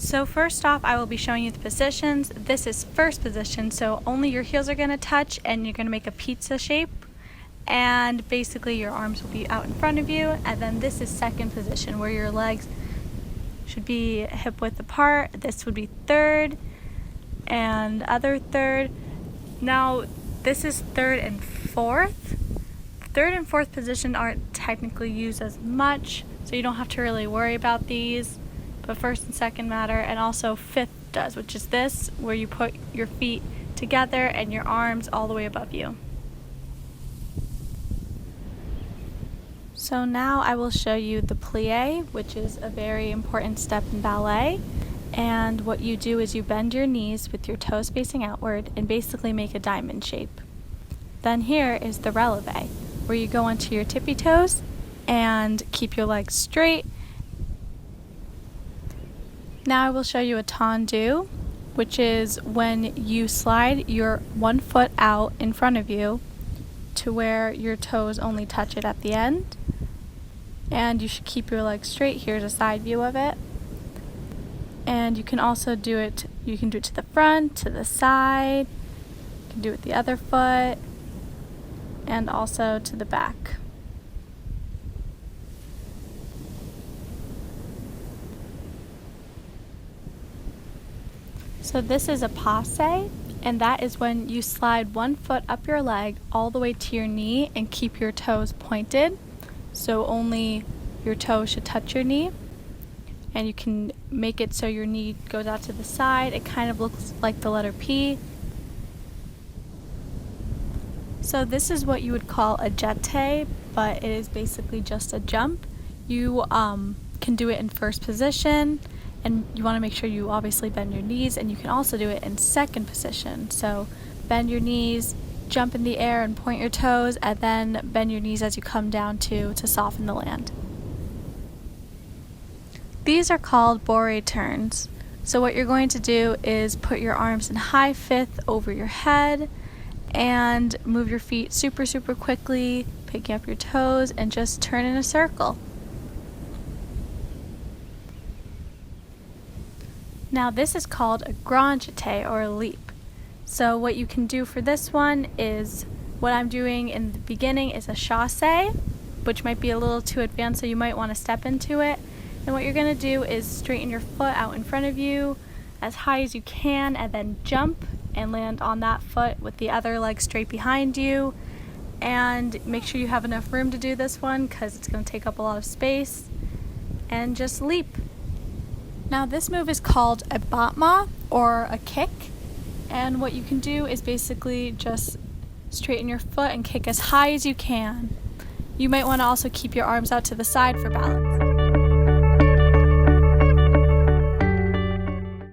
So first off, I will be showing you the positions. This is first position, so only your heels are going to touch and you're going to make a pizza shape. And basically your arms will be out in front of you. And then this is second position, where your legs should be hip width apart. This would be third and other third. Now this is third and fourth. Third and fourth position aren't technically used as much, so you don't have to really worry about these. But first and second matter, and also fifth does, which is this, where you put your feet together and your arms all the way above you. So now I will show you the plie, which is a very important step in ballet. And what you do is you bend your knees with your toes facing outward and basically make a diamond shape. Then here is the releve, where you go onto your tippy toes and keep your legs straight. Now I will show you a tendu, which is when you slide your one foot out in front of you to where your toes only touch it at the end. And you should keep your legs straight. Here's a side view of it. And you can also do it, you can do it to the front, to the side, you can do it with the other foot, and also to the back. So this is a passe, and that is when you slide one foot up your leg all the way to your knee and keep your toes pointed. So only your toes should touch your knee. And you can make it so your knee goes out to the side. It kind of looks like the letter P. So this is what you would call a jete, but it is basically just a jump. You can do it in first position, and you want to make sure you obviously bend your knees, and you can also do it in second position. So bend your knees, jump in the air and point your toes, and then bend your knees as you come down to soften the land. These are called Bourree Turns. So what you're going to do is put your arms in high fifth over your head and move your feet super quickly, picking up your toes, and just turn in a circle. Now this is called a Grande Jet, or a leap. So what you can do for this one is, what I'm doing in the beginning is a chasse, which might be a little too advanced, so you might want to step into it. And what you're going to do is straighten your foot out in front of you as high as you can, and then jump and land on that foot with the other leg straight behind you. And make sure you have enough room to do this one, because it's going to take up a lot of space. And just leap. Now this move is called a battement, or a kick. And what you can do is basically just straighten your foot and kick as high as you can. You might want to also keep your arms out to the side for balance.